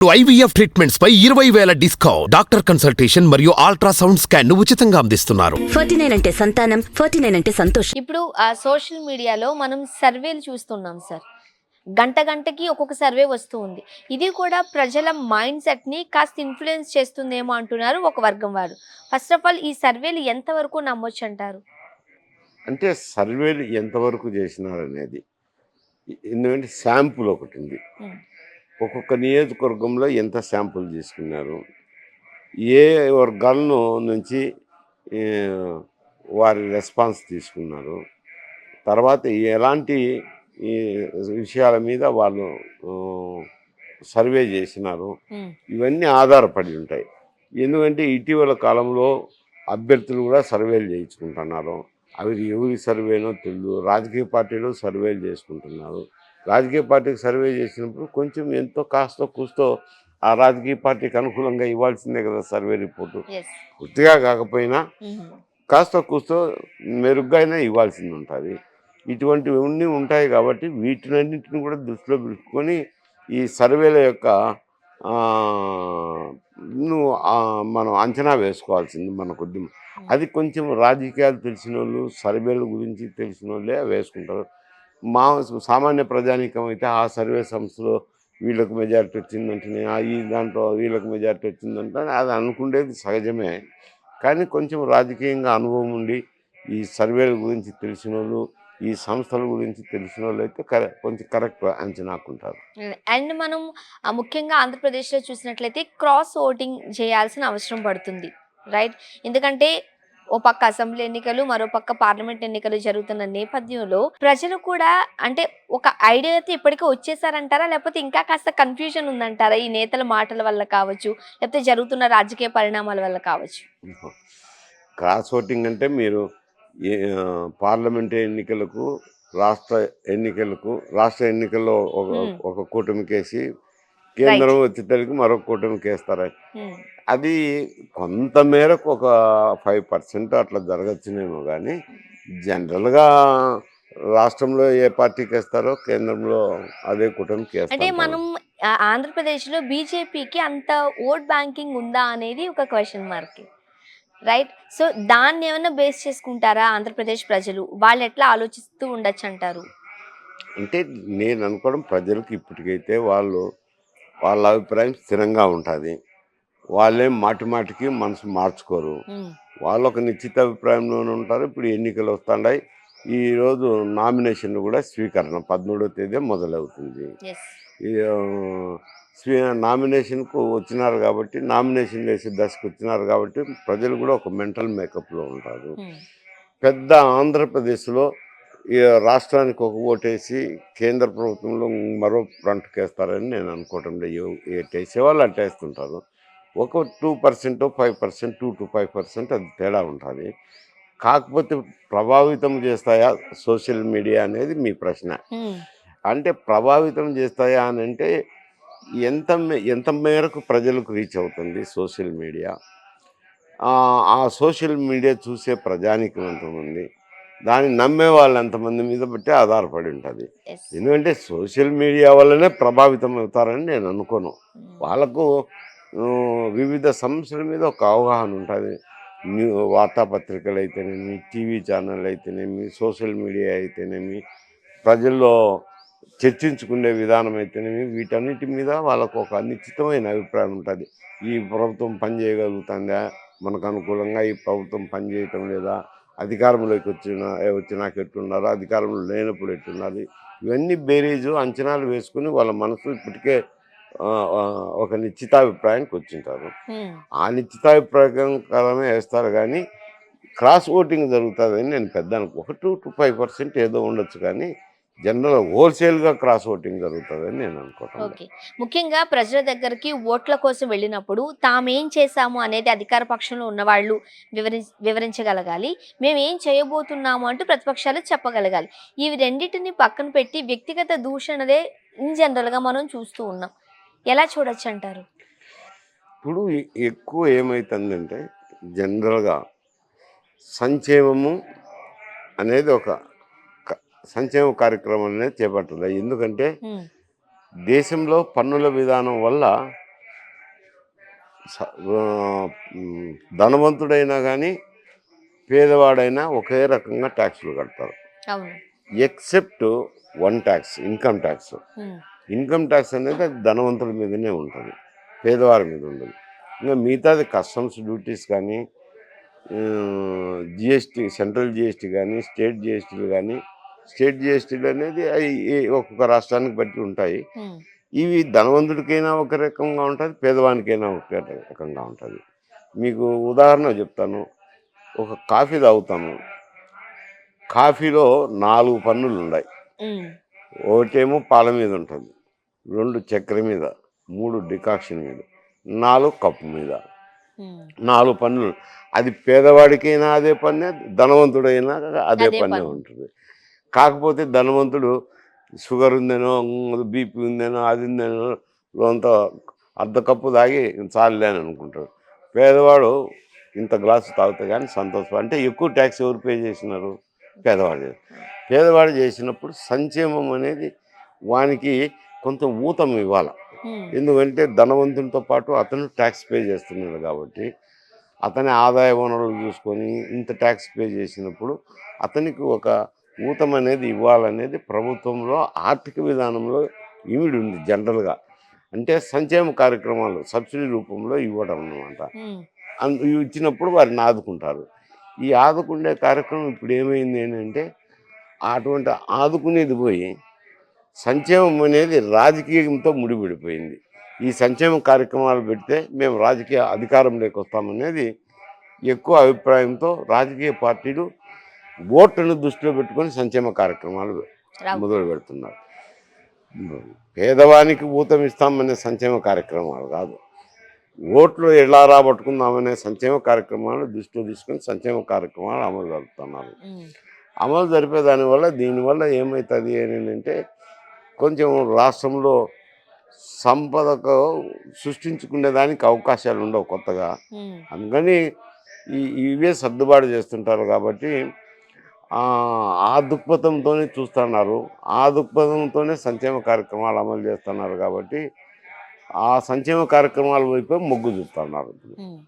IVF treatments పై 20,000 discount. Doctor consultation మరియు ultrasound scan ఉచితంగా అందిస్తున్నారు. 49 అంటే సంతానం, 49 అంటే సంతోషం. ఇప్పుడు ఆ సోషల్ మీడియాలో మనం సర్వేలు చూస్తున్నాం సార్. గంటకి ఒక్కొక్క సర్వే వస్తూ ఉంది. ఇది కూడా ప్రజల మైండ్ సెట్ని కాస్త ఇన్ఫ్లుయెన్స్ చేస్తుందేమో అంటున్నారు ఒక వర్గం వారు. ఫస్ట్ ఆఫ్ ఆల్ ఈ సర్వేలు ఎంతవరకు నమ్మొచ్చు అంటారు? అంటే సర్వేలు ఎంతవరకు చేసినారనేది, ఎందుకంటే శాంపుల్ ఒకటి ఉంది. ఒక్కొక్క నియోజకవర్గంలో ఎంత శాంపుల్ తీసుకున్నారు, ఏ వర్గాలను నుంచి ఏ, వారి రెస్పాన్స్ తీసుకున్నారు, తర్వాత ఎలాంటి ఈ విషయాల మీద వాళ్ళు సర్వే చేసినారు, ఇవన్నీ ఆధారపడి ఉంటాయి. ఎందుకంటే ఇటీవల కాలంలో అభ్యర్థులు కూడా సర్వేలు చేయించుకుంటున్నారు. అవి ఎవరి సర్వేనో తెలియదు. రాజకీయ పార్టీలు సర్వేలు చేసుకుంటున్నారు. రాజకీయ పార్టీకి సర్వే చేసినప్పుడు కొంచెం ఎంతో కాస్తో కూస్తో ఆ రాజకీయ పార్టీకి అనుకూలంగా ఇవ్వాల్సిందే కదా సర్వే రిపోర్టు. పూర్తిగా కాకపోయినా కాస్త కూస్తో మెరుగ్గా అయినా ఇవ్వాల్సింది ఉంటుంది. ఇటువంటివన్నీ ఉంటాయి కాబట్టి వీటినన్నింటిని కూడా దృష్టిలో పెట్టుకొని ఈ సర్వేల యొక్క మనం అంచనా వేసుకోవాల్సింది మన కొద్ది. అది కొంచెం రాజకీయాలు తెలిసిన వాళ్ళు, సర్వేల గురించి తెలిసిన వాళ్ళే వేసుకుంటారు. సామాన్య ప్రజానీకం అయితే ఆ సర్వే సంస్థలో వీళ్ళకు మెజారిటీ వచ్చిందంటే, ఈ దాంట్లో వీళ్ళకి మెజారిటీ వచ్చిందంటే అది అనుకునేది సహజమే. కానీ కొంచెం రాజకీయంగా అనుభవం ఉండి ఈ సర్వేల గురించి తెలిసిన వాళ్ళు, ఈ సంస్థల గురించి తెలిసిన వాళ్ళు అయితే కొంచెం కరెక్ట్ అంచనాకుంటారు. అండ్ మనం ముఖ్యంగా ఆంధ్రప్రదేశ్లో చూసినట్లయితే క్రాస్ ఓటింగ్ చేయాల్సిన అవసరం పడుతుంది, రైట్? ఎందుకంటే ఓ పక్క అసెంబ్లీ ఎన్నికలు, మరో పక్క పార్లమెంట్ ఎన్నికలు జరుగుతున్న నేపథ్యంలో ప్రజలు కూడా అంటే ఒక ఐడియా అయితే ఇప్పటికే వచ్చేసారంటారా, లేకపోతే ఇంకా కాస్త కన్ఫ్యూజన్ ఉందంటారా ఈ నేతల మాటల వల్ల కావచ్చు, లేకపోతే జరుగుతున్న రాజకీయ పరిణామాల వల్ల కావచ్చు? క్రాస్ ఓటింగ్ అంటే మీరు పార్లమెంట్ ఎన్నికలకు, రాష్ట్ర ఎన్నికల్లో ఒక కూటమికేసి, కేంద్రం వచ్చేసరికి మరొక కూటమికి వేస్తారు. అది కొంత మేరకు ఒక 5% అట్లా జరగచ్చునేమో. కానీ జనరల్గా రాష్ట్రంలో ఏ పార్టీకి వేస్తారో కేంద్రంలో అదే కూటమికి వేస్తారు. అంటే మనం ఆంధ్రప్రదేశ్లో బీజేపీకి అంత ఓట్ బ్యాంకింగ్ ఉందా అనేది ఒక క్వశ్చన్ మార్క్, రైట్? సో దాన్ని ఏమైనా బేస్ చేసుకుంటారా ఆంధ్రప్రదేశ్ ప్రజలు? వాళ్ళు ఎట్లా ఆలోచిస్తూ ఉండొచ్చు అంటారు? అంటే నేను అనుకోవడం, ప్రజలకు ఇప్పటికైతే వాళ్ళ అభిప్రాయం స్థిరంగా ఉంటుంది. వాళ్ళేం మాటికి మనసు మార్చుకోరు. వాళ్ళు ఒక నిశ్చిత అభిప్రాయంలోనే ఉంటారు. ఇప్పుడు ఎన్నికలు వస్తున్నాయి. ఈరోజు నామినేషన్ కూడా స్వీకరణ 13వ తేదీ మొదలవుతుంది. నామినేషన్కు వచ్చినారు కాబట్టి, నామినేషన్ వేసే దశకు వచ్చినారు కాబట్టి ప్రజలు కూడా ఒక మెంటల్ మేకప్లో ఉంటారు. పెద్ద ఆంధ్రప్రదేశ్లో రాష్ట్రానికి ఒక ఓటేసి కేంద్ర ప్రభుత్వంలో మరో ఫ్రంట్కి వేస్తారని నేను అనుకోవటం లేదు. వేసేవాళ్ళు అట్టేస్తుంటారు. ఒక 2%, 5%, 2 to 5% అది తేడా ఉంటుంది. కాకపోతే ప్రభావితం చేస్తాయా సోషల్ మీడియా అనేది మీ ప్రశ్న. అంటే ప్రభావితం చేస్తాయా అని అంటే ఎంత మేరకు ప్రజలకు రీచ్ అవుతుంది సోషల్ మీడియా, ఆ సోషల్ మీడియా చూసే ప్రజానికం ఎంతమంది, దాన్ని నమ్మే వాళ్ళు ఎంతమంది మీద బట్టి ఆధారపడి ఉంటుంది. ఎందుకంటే సోషల్ మీడియా వల్లనే ప్రభావితం అవుతారని నేను అనుకోను. వాళ్ళకు వివిధ సమస్యల మీద ఒక అవగాహన ఉంటుంది. వార్తాపత్రికలు అయితేనేమి, టీవీ ఛానల్ అయితేనేమి, సోషల్ మీడియా అయితేనేమి, ప్రజల్లో చర్చించుకునే విధానం అయితేనేమి, వీటన్నిటి మీద వాళ్ళకు ఒక నిశ్చితమైన అభిప్రాయం ఉంటుంది. ఈ ప్రభుత్వం పనిచేయగలుగుతుందా, మనకు అనుకూలంగా ఈ ప్రభుత్వం పనిచేయటం లేదా, అధికారంలోకి వచ్చినాక ఎట్లున్నారు, అధికారంలో లేనప్పుడు ఎట్లున్నది, ఇవన్నీ బేరీజు అంచనాలు వేసుకుని వాళ్ళ మనసు ఇప్పటికే ఒక నిశ్చితాభిప్రాయానికి వచ్చింటారు. ఆ నిశ్చితాభిప్రాయమే వేస్తారు. కానీ క్రాస్ ఓటింగ్ జరుగుతుందని నేను పెద్ద 1 to 5% ఏదో ఉండొచ్చు. కానీ జనరల్ హోల్సేల్గా క్రాస్ ఓటింగ్ జరుగుతుందని నేను అనుకుంటాను. ఓకే, ముఖ్యంగా ప్రజల దగ్గరికి ఓట్ల కోసం వెళ్ళినప్పుడు తామేం చేశాము అనేది అధికార పక్షంలో ఉన్నవాళ్ళు వివరించగలగాలి. మేము ఏం చేయబోతున్నాము అంటూ ప్రతిపక్షాలు చెప్పగలగాలి. ఇవి రెండింటిని పక్కన పెట్టి వ్యక్తిగత దూషణలే ఇన్ జనరల్గా మనం చూస్తూ ఉన్నాం. ఎలా చూడొచ్చు అంటారు? ఇప్పుడు ఎక్కువ ఏమవుతుందంటే జనరల్గా సంక్షేమము అనేది ఒక సంక్షేమ కార్యక్రమం అనేది చేపట్టాలి. ఎందుకంటే దేశంలో పన్నుల విధానం వల్ల స- ఆ, మ్, ధనవంతుడైనా కానీ పేదవాడైనా ఒకే రకంగా ట్యాక్సులు కడతారు. అవును. Except one tax, income tax. Um, income tax అనేది అది ధనవంతుల మీదనే ఉంటుంది, పేదవారి మీద ఉండదు. ఇంకా మిగతాది కస్టమ్స్ డ్యూటీస్ కానీ, జిఎస్టీ, సెంట్రల్ జిఎస్టీ కానీ, స్టేట్ జిఎస్టీలు కానీ, స్టేట్ జిఎస్టీలు అనేది అవి ఒక్కొక్క రాష్ట్రానికి బట్టి ఉంటాయి. ఉమ్, ఇవి ధనవంతుడికైనా ఒక రకంగా ఉంటుంది, పేదవానికైనా ఒక రకంగా ఉంటుంది. మీకు ఉదాహరణ చెప్తాను. ఒక కాఫీ తాగుతాము, కాఫీలో 4 పన్నులు ఉన్నాయి. ఉమ్, ఒకటేమో పాల మీద ఉంటుంది, 2 చక్కెర మీద, 3 డికాక్షన్ మీద, 4 కప్పు మీద, ఉమ్. 4 పన్నులు. అది పేదవాడికైనా అదే పన్నే, ధనవంతుడైనా అదే అదే పన్నే పన్ను. ఉంటుంది. కాకపోతే ధనవంతుడు షుగర్ ఉందేనో, బీపీ ఉందేనో, అది ఉందేనో, అంత అర్ధ కప్పు తాగి చాలులే అని అనుకుంటాడు. పేదవాడు ఇంత గ్లాసు తాగితే కానీ సంతోషం. అంటే ఎక్కువ ట్యాక్స్ ఎవరు పే చేసినారు? పేదవాడు. పేదవాడు చేసినప్పుడు సంక్షేమం అనేది వానికి కొంత ఊతం ఇవ్వాలి. ఉమ్, ఎందుకంటే ధనవంతునితో పాటు అతను ట్యాక్స్ పే చేస్తున్నాడు కాబట్టి అతని ఆదాయ వనరులు చూసుకొని ఇంత ట్యాక్స్ పే చేసినప్పుడు అతనికి ఒక ఊతం అనేది ఇవ్వాలనేది ప్రభుత్వంలో ఆర్థిక విధానంలో ఇమిడి ఉంది జనరల్గా. అంటే సంక్షేమ కార్యక్రమాలు సబ్సిడీ రూపంలో ఇవ్వడం అన్నమాట. ఉమ్, ఇవి ఇచ్చినప్పుడు వారిని ఆదుకుంటారు. ఈ ఆదుకునే కార్యక్రమం ఇప్పుడు ఏమైంది ఏంటంటే అటువంటి ఆదుకునేది పోయి సంక్షేమం అనేది రాజకీయంతో ముడిపడిపోయింది. ఈ సంక్షేమ కార్యక్రమాలు పెడితే మేము రాజకీయ అధికారంలోకి వస్తామనేది ఎక్కువ అభిప్రాయంతో రాజకీయ పార్టీలు ఓట్లను దృష్టిలో పెట్టుకొని సంక్షేమ కార్యక్రమాలు రావు. మొదలు పెడుతున్నారు. పేదవానికి ఊతం ఇస్తామనే సంక్షేమ కార్యక్రమాలు కాదు, ఓట్లు ఎలా రాబట్టుకుందామనే సంక్షేమ కార్యక్రమాలు దృష్టిలో తీసుకొని సంక్షేమ కార్యక్రమాలు అమలు జరుపుతున్నారు. ఉమ్, అమలు జరిపే దానివల్ల దీనివల్ల ఏమవుతుంది అని అంటే కొంచెం రాష్ట్రంలో సంపదకు సృష్టించుకునే దానికి అవకాశాలు ఉండవు కొత్తగా. ఉమ్, అందుకని ఇవే సర్దుబాటు చేస్తుంటారు కాబట్టి ఆ దృక్పథంతోనే చూస్తున్నారు, ఆ దృక్పథంతోనే సంక్షేమ కార్యక్రమాలు అమలు చేస్తున్నారు కాబట్టి ఆ సంక్షేమ కార్యక్రమాల వైపు మొగ్గు చూస్తున్నారు. ఉమ్.